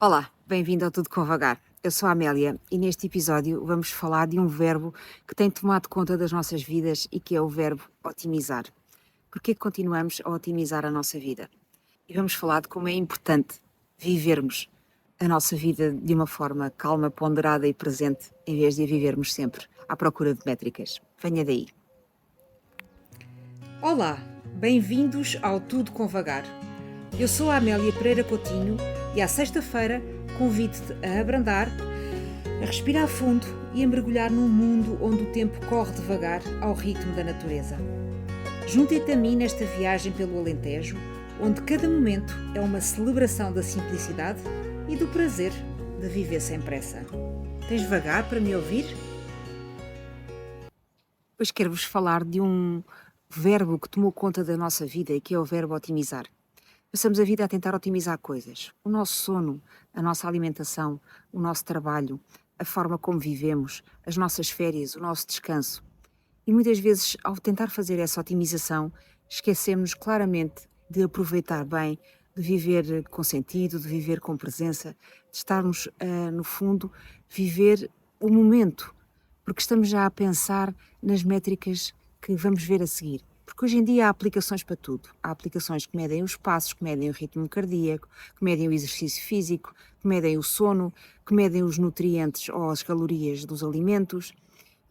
Olá, bem-vindo ao Tudo com Vagar. Eu sou a Amélia e neste episódio vamos falar de um verbo que tem tomado conta das nossas vidas e que é o verbo otimizar. Por que continuamos a otimizar a nossa vida? E vamos falar de como é importante vivermos a nossa vida de uma forma calma, ponderada e presente, em vez de a vivermos sempre à procura de métricas. Venha daí. Olá, bem-vindos ao Tudo com Vagar. Eu sou a Amélia Pereira Coutinho e à sexta-feira convido-te a abrandar, a respirar fundo e a mergulhar num mundo onde o tempo corre devagar ao ritmo da natureza. Junte-te a mim nesta viagem pelo Alentejo, onde cada momento é uma celebração da simplicidade e do prazer de viver sem pressa. Tens vagar para me ouvir? Hoje quero-vos falar de um verbo que tomou conta da nossa vida e que é o verbo otimizar. Passamos a vida a tentar otimizar coisas. O nosso sono, a nossa alimentação, o nosso trabalho, a forma como vivemos, as nossas férias, o nosso descanso. E muitas vezes, ao tentar fazer essa otimização, esquecemos claramente de aproveitar bem, de viver com sentido, de viver com presença, de estarmos, no fundo, viver o momento, porque estamos já a pensar nas métricas que vamos ver a seguir. Porque hoje em dia há aplicações para tudo. Há aplicações que medem os passos, que medem o ritmo cardíaco, que medem o exercício físico, que medem o sono, que medem os nutrientes ou as calorias dos alimentos.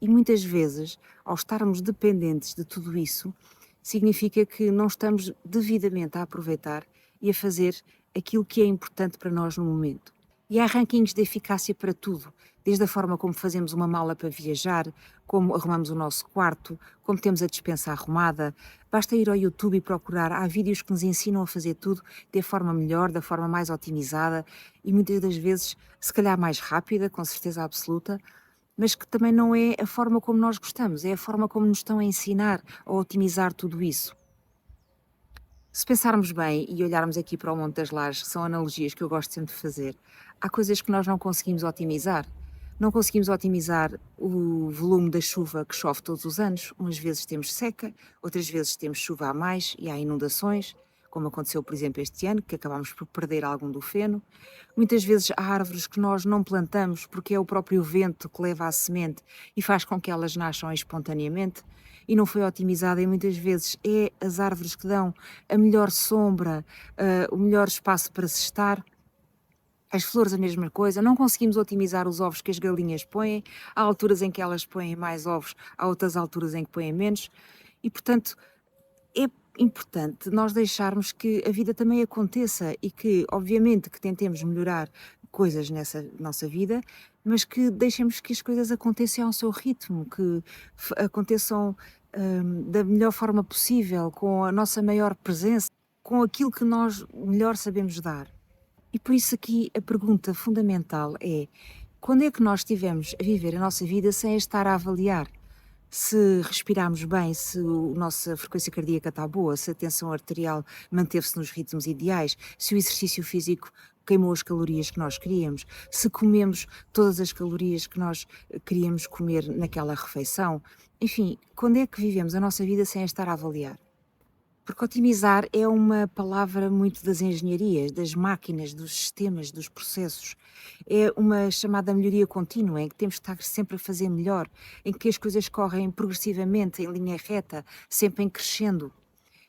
E muitas vezes, ao estarmos dependentes de tudo isso, significa que não estamos devidamente a aproveitar e a fazer aquilo que é importante para nós no momento. E há rankings de eficácia para tudo, desde a forma como fazemos uma mala para viajar, como arrumamos o nosso quarto, como temos a despensa arrumada. Basta ir ao YouTube e procurar. Há vídeos que nos ensinam a fazer tudo da forma melhor, da forma mais otimizada e muitas das vezes, se calhar mais rápida, com certeza absoluta, mas que também não é a forma como nós gostamos, é a forma como nos estão a ensinar a otimizar tudo isso. Se pensarmos bem e olharmos aqui para o Monte das Lajes, que são analogias que eu gosto sempre de fazer, há coisas que nós não conseguimos otimizar. Não conseguimos otimizar o volume da chuva que chove todos os anos. Umas vezes temos seca, outras vezes temos chuva a mais e há inundações, como aconteceu, por exemplo, este ano, que acabámos por perder algum do feno. Muitas vezes há árvores que nós não plantamos porque é o próprio vento que leva a semente e faz com que elas nasçam espontaneamente e não foi otimizada, e muitas vezes é as árvores que dão a melhor sombra, o melhor espaço para se estar. As flores a mesma coisa, não conseguimos otimizar os ovos que as galinhas põem, há alturas em que elas põem mais ovos, há outras alturas em que põem menos, e portanto é importante nós deixarmos que a vida também aconteça e que, obviamente, que tentemos melhorar coisas nessa nossa vida, mas que deixemos que as coisas aconteçam ao seu ritmo, que aconteçam da melhor forma possível, com a nossa maior presença, com aquilo que nós melhor sabemos dar. E por isso aqui a pergunta fundamental é: quando é que nós estivemos a viver a nossa vida sem a estar a avaliar? Se respirarmos bem, se a nossa frequência cardíaca está boa, se a tensão arterial manteve-se nos ritmos ideais, se o exercício físico queimou as calorias que nós queríamos, se comemos todas as calorias que nós queríamos comer naquela refeição. Enfim, quando é que vivemos a nossa vida sem a estar a avaliar? Porque otimizar é uma palavra muito das engenharias, das máquinas, dos sistemas, dos processos. É uma chamada melhoria contínua, em que temos que estar sempre a fazer melhor, em que as coisas correm progressivamente, em linha reta, sempre em crescendo.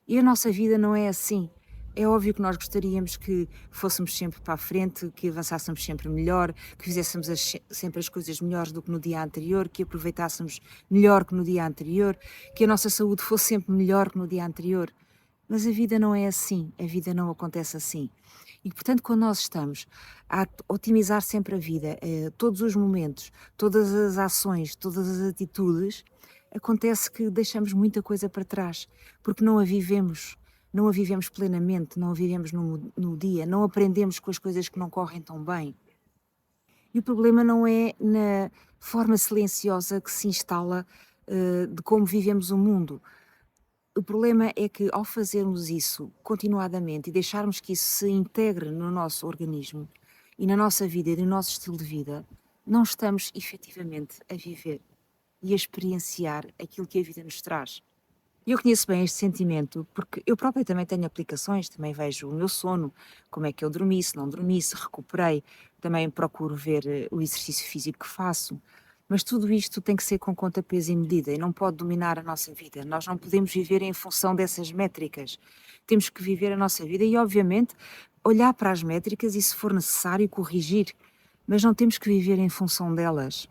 E a nossa vida não é assim. É óbvio que nós gostaríamos que fôssemos sempre para a frente, que avançássemos sempre melhor, que fizéssemos sempre as coisas melhores do que no dia anterior, que aproveitássemos melhor que no dia anterior, que a nossa saúde fosse sempre melhor que no dia anterior. Mas a vida não é assim, a vida não acontece assim. E, portanto, quando nós estamos a otimizar sempre a vida, todos os momentos, todas as ações, todas as atitudes, acontece que deixamos muita coisa para trás, porque não a vivemos, não a vivemos plenamente, não a vivemos no dia, não aprendemos com as coisas que não correm tão bem. E o problema não é na forma silenciosa que se instala de como vivemos o mundo. O problema é que, ao fazermos isso continuadamente e deixarmos que isso se integre no nosso organismo e na nossa vida e no nosso estilo de vida, não estamos efetivamente a viver e a experienciar aquilo que a vida nos traz. E eu conheço bem este sentimento, porque eu própria também tenho aplicações, também vejo o meu sono, como é que eu dormi, se não dormi, se recuperei, também procuro ver o exercício físico que faço. Mas tudo isto tem que ser com conta, peso e medida e não pode dominar a nossa vida. Nós não podemos viver em função dessas métricas. Temos que viver a nossa vida e, obviamente, olhar para as métricas e, se for necessário, corrigir. Mas não temos que viver em função delas.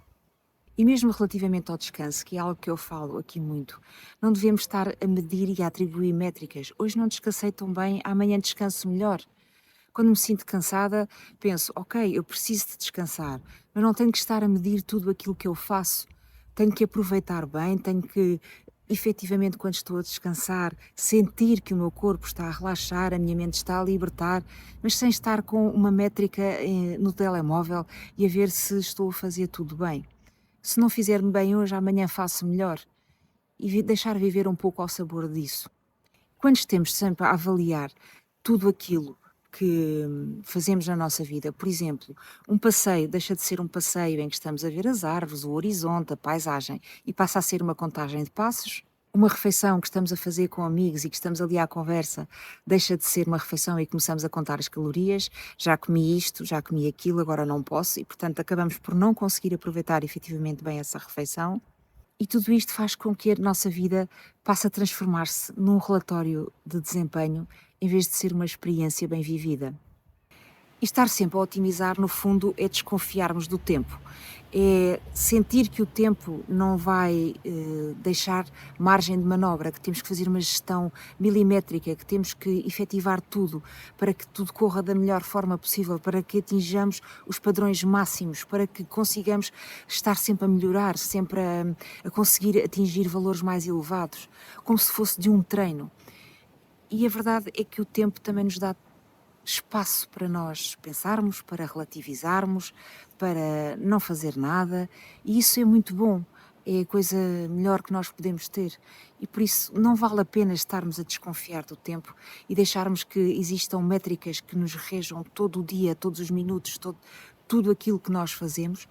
E mesmo relativamente ao descanso, que é algo que eu falo aqui muito, não devemos estar a medir e a atribuir métricas. Hoje não descansei tão bem, amanhã descanso melhor. Quando me sinto cansada, penso, ok, eu preciso de descansar, mas não tenho que estar a medir tudo aquilo que eu faço. Tenho que aproveitar bem, tenho que, efetivamente, quando estou a descansar, sentir que o meu corpo está a relaxar, a minha mente está a libertar, mas sem estar com uma métrica no telemóvel e a ver se estou a fazer tudo bem. Se não fizer-me bem hoje, amanhã faço melhor. E deixar viver um pouco ao sabor disso. Quando estamos sempre a avaliar tudo aquilo que fazemos na nossa vida, por exemplo, um passeio deixa de ser um passeio em que estamos a ver as árvores, o horizonte, a paisagem, e passa a ser uma contagem de passos. Uma refeição que estamos a fazer com amigos e que estamos ali à conversa deixa de ser uma refeição e começamos a contar as calorias. Já comi isto, já comi aquilo, agora não posso, e portanto acabamos por não conseguir aproveitar efetivamente bem essa refeição. E tudo isto faz com que a nossa vida passe a transformar-se num relatório de desempenho em vez de ser uma experiência bem vivida. E estar sempre a otimizar, no fundo, é desconfiarmos do tempo. É sentir que o tempo não vai deixar margem de manobra, que temos que fazer uma gestão milimétrica, que temos que efetivar tudo para que tudo corra da melhor forma possível, para que atinjamos os padrões máximos, para que consigamos estar sempre a melhorar, sempre a conseguir atingir valores mais elevados, como se fosse de um treino. E a verdade é que o tempo também nos dá espaço para nós pensarmos, para relativizarmos, para não fazer nada, e isso é muito bom, é a coisa melhor que nós podemos ter. E por isso não vale a pena estarmos a desconfiar do tempo e deixarmos que existam métricas que nos rejam todo o dia, todos os minutos, tudo aquilo que nós fazemos,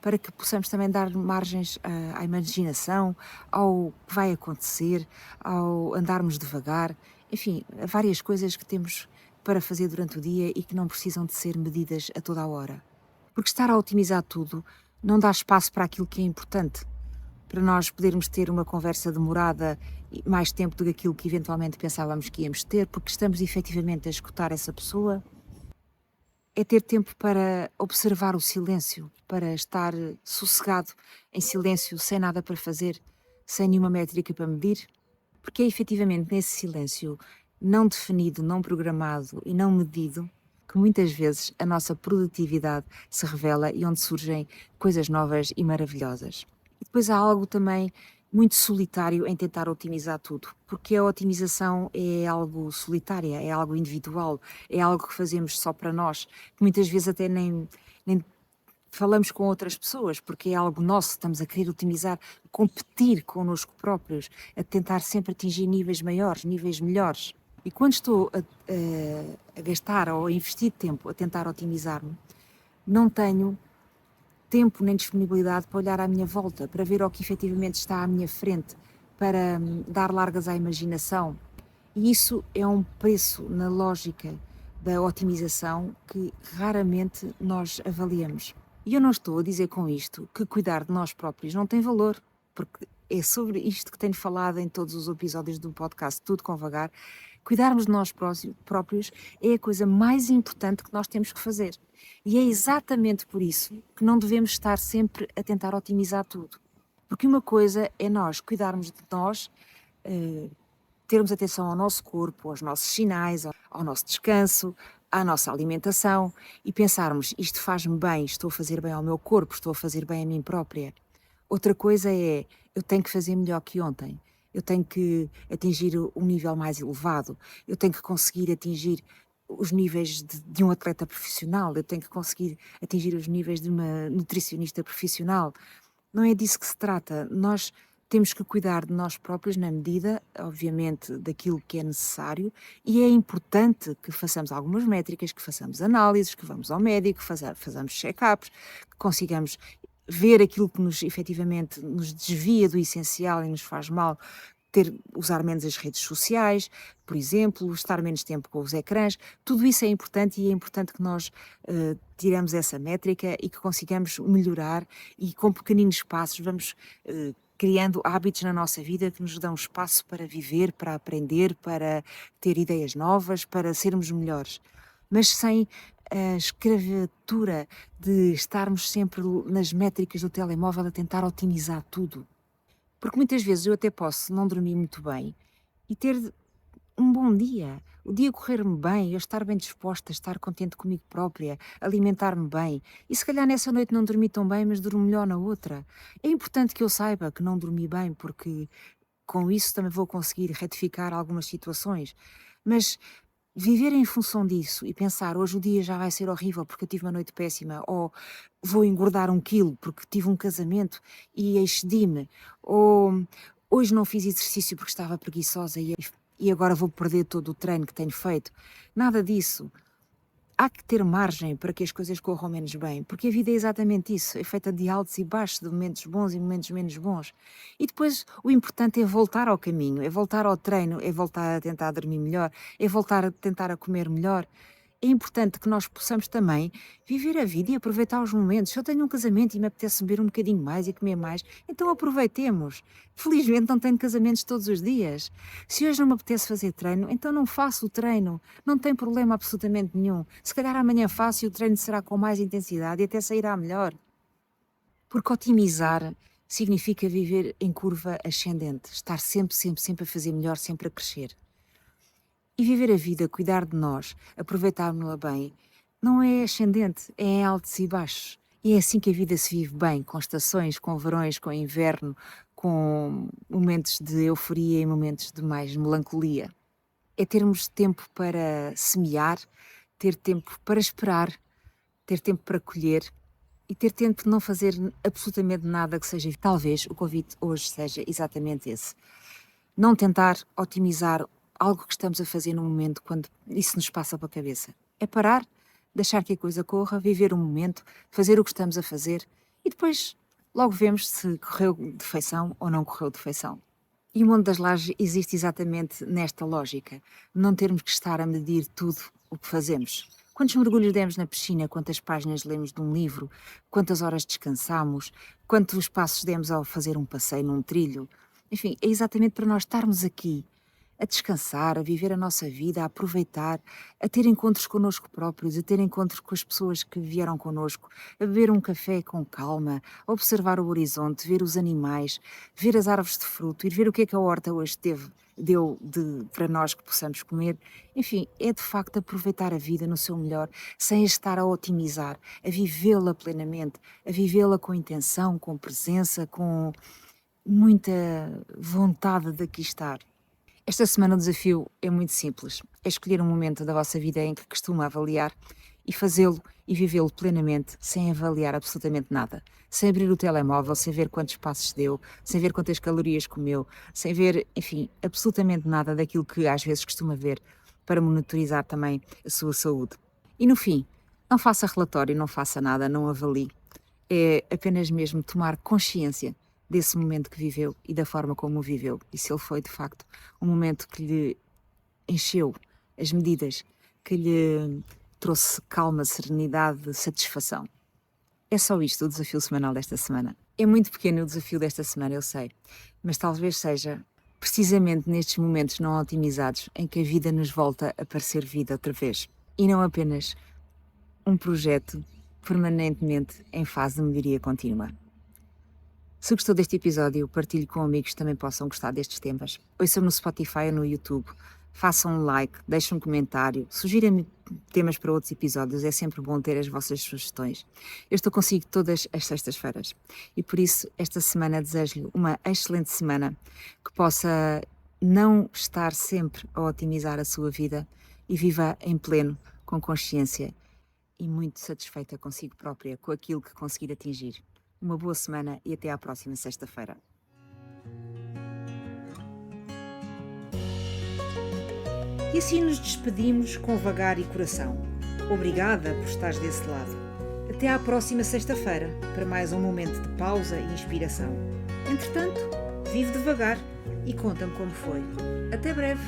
para que possamos também dar margens à imaginação, ao que vai acontecer, ao andarmos devagar, enfim, a várias coisas que temos para fazer durante o dia e que não precisam de ser medidas a toda a hora. Porque estar a otimizar tudo não dá espaço para aquilo que é importante, para nós podermos ter uma conversa demorada e mais tempo do que aquilo que eventualmente pensávamos que íamos ter, porque estamos efetivamente a escutar essa pessoa. É ter tempo para observar o silêncio, para estar sossegado, em silêncio, sem nada para fazer, sem nenhuma métrica para medir, porque é efetivamente nesse silêncio não definido, não programado e não medido que muitas vezes a nossa produtividade se revela e onde surgem coisas novas e maravilhosas. E depois há algo também muito solitário em tentar otimizar tudo, porque a otimização é algo solitária, é algo individual, é algo que fazemos só para nós, que muitas vezes até nem falamos com outras pessoas, porque é algo nosso, estamos a querer otimizar, competir connosco próprios, a tentar sempre atingir níveis maiores, níveis melhores. E quando estou a gastar ou a investir tempo a tentar otimizar-me, não tenho tempo nem disponibilidade para olhar à minha volta, para ver o que efetivamente está à minha frente, para dar largas à imaginação. E isso é um preço na lógica da otimização que raramente nós avaliamos. E eu não estou a dizer com isto que cuidar de nós próprios não tem valor, porque é sobre isto que tenho falado em todos os episódios do podcast Tudo com Vagar. Cuidarmos de nós próprios é a coisa mais importante que nós temos que fazer. E é exatamente por isso que não devemos estar sempre a tentar otimizar tudo. Porque uma coisa é nós cuidarmos de nós, termos atenção ao nosso corpo, aos nossos sinais, ao nosso descanso, à nossa alimentação e pensarmos, isto faz-me bem, estou a fazer bem ao meu corpo, estou a fazer bem a mim própria. Outra coisa é, eu tenho que fazer melhor que ontem, eu tenho que atingir um nível mais elevado, eu tenho que conseguir atingir os níveis de um atleta profissional, eu tenho que conseguir atingir os níveis de uma nutricionista profissional. Não é disso que se trata. Nós temos que cuidar de nós próprios na medida, obviamente, daquilo que é necessário, e é importante que façamos algumas métricas, que façamos análises, que vamos ao médico, façamos check-ups, que consigamos ver aquilo que nos efetivamente nos desvia do essencial e nos faz mal, usar menos as redes sociais, por exemplo, estar menos tempo com os ecrãs. Tudo isso é importante e é importante que nós tiremos essa métrica e que consigamos melhorar e com pequeninos passos vamos criando hábitos na nossa vida que nos dão espaço para viver, para aprender, para ter ideias novas, para sermos melhores. Mas sem a escravatura de estarmos sempre nas métricas do telemóvel a tentar otimizar tudo. Porque muitas vezes eu até posso não dormir muito bem e ter um bom dia, o dia correr-me bem, eu estar bem disposta, estar contente comigo própria, alimentar-me bem. E se calhar nessa noite não dormi tão bem, mas durmo melhor na outra. É importante que eu saiba que não dormi bem, porque com isso também vou conseguir retificar algumas situações. Mas viver em função disso e pensar hoje o dia já vai ser horrível porque eu tive uma noite péssima, ou vou engordar 1 quilo porque tive um casamento e excedi-me, ou hoje não fiz exercício porque estava preguiçosa e agora vou perder todo o treino que tenho feito. Nada disso. Há que ter margem para que as coisas corram menos bem, porque a vida é exatamente isso, é feita de altos e baixos, de momentos bons e momentos menos bons. E depois o importante é voltar ao caminho, é voltar ao treino, é voltar a tentar dormir melhor, é voltar a tentar a comer melhor. É importante que nós possamos também viver a vida e aproveitar os momentos. Se eu tenho um casamento e me apetece beber um bocadinho mais e comer mais, então aproveitemos. Felizmente não tenho casamentos todos os dias. Se hoje não me apetece fazer treino, então não faço o treino. Não tem problema absolutamente nenhum. Se calhar amanhã faço e o treino será com mais intensidade e até sairá melhor. Porque otimizar significa viver em curva ascendente. Estar sempre, sempre, sempre a fazer melhor, sempre a crescer. E viver a vida, cuidar de nós, aproveitarmos-la bem, não é ascendente, é em altos e baixos. E é assim que a vida se vive bem, com estações, com verões, com inverno, com momentos de euforia e momentos de mais melancolia. É termos tempo para semear, ter tempo para esperar, ter tempo para colher e ter tempo de não fazer absolutamente nada que seja. Talvez o convite hoje seja exatamente esse. Não tentar otimizar algo que estamos a fazer no momento quando isso nos passa pela cabeça. É parar, deixar que a coisa corra, viver o momento, fazer o que estamos a fazer e depois logo vemos se correu de feição ou não correu de feição. E o mundo das lajes existe exatamente nesta lógica, não termos que estar a medir tudo o que fazemos. Quantos mergulhos demos na piscina, quantas páginas lemos de um livro, quantas horas descansamos, quantos passos demos ao fazer um passeio num trilho. Enfim, é exatamente para nós estarmos aqui, a descansar, a viver a nossa vida, a aproveitar, a ter encontros connosco próprios, a ter encontros com as pessoas que vieram connosco, a beber um café com calma, a observar o horizonte, ver os animais, ver as árvores de fruto, ir ver o que é que a horta hoje deu para nós que possamos comer. Enfim, é de facto aproveitar a vida no seu melhor, sem a estar a otimizar, a vivê-la plenamente, a vivê-la com intenção, com presença, com muita vontade de aqui estar. Esta semana o desafio é muito simples. É escolher um momento da vossa vida em que costuma avaliar e fazê-lo e vivê-lo plenamente, sem avaliar absolutamente nada. Sem abrir o telemóvel, sem ver quantos passos deu, sem ver quantas calorias comeu, sem ver, enfim, absolutamente nada daquilo que às vezes costuma ver, para monitorizar também a sua saúde. E no fim, não faça relatório, não faça nada, não avalie. É apenas mesmo tomar consciência desse momento que viveu e da forma como o viveu. E se ele foi, de facto, um momento que lhe encheu as medidas, que lhe trouxe calma, serenidade, satisfação. É só isto o desafio semanal desta semana. É muito pequeno o desafio desta semana, eu sei, mas talvez seja precisamente nestes momentos não otimizados em que a vida nos volta a parecer vida outra vez. E não apenas um projeto permanentemente em fase de melhoria contínua. Se gostou deste episódio, partilhe com amigos que também possam gostar destes temas. Ouçam-me no Spotify ou no YouTube. Façam um like, deixem um comentário, sugiram-me temas para outros episódios, é sempre bom ter as vossas sugestões. Eu estou consigo todas as sextas-feiras e por isso esta semana desejo-lhe uma excelente semana, que possa não estar sempre a otimizar a sua vida e viva em pleno, com consciência e muito satisfeita consigo própria, com aquilo que conseguir atingir. Uma boa semana e até à próxima sexta-feira. E assim nos despedimos com vagar e coração. Obrigada por estares desse lado. Até à próxima sexta-feira para mais um momento de pausa e inspiração. Entretanto, Vive devagar e conta-me como foi. Até breve!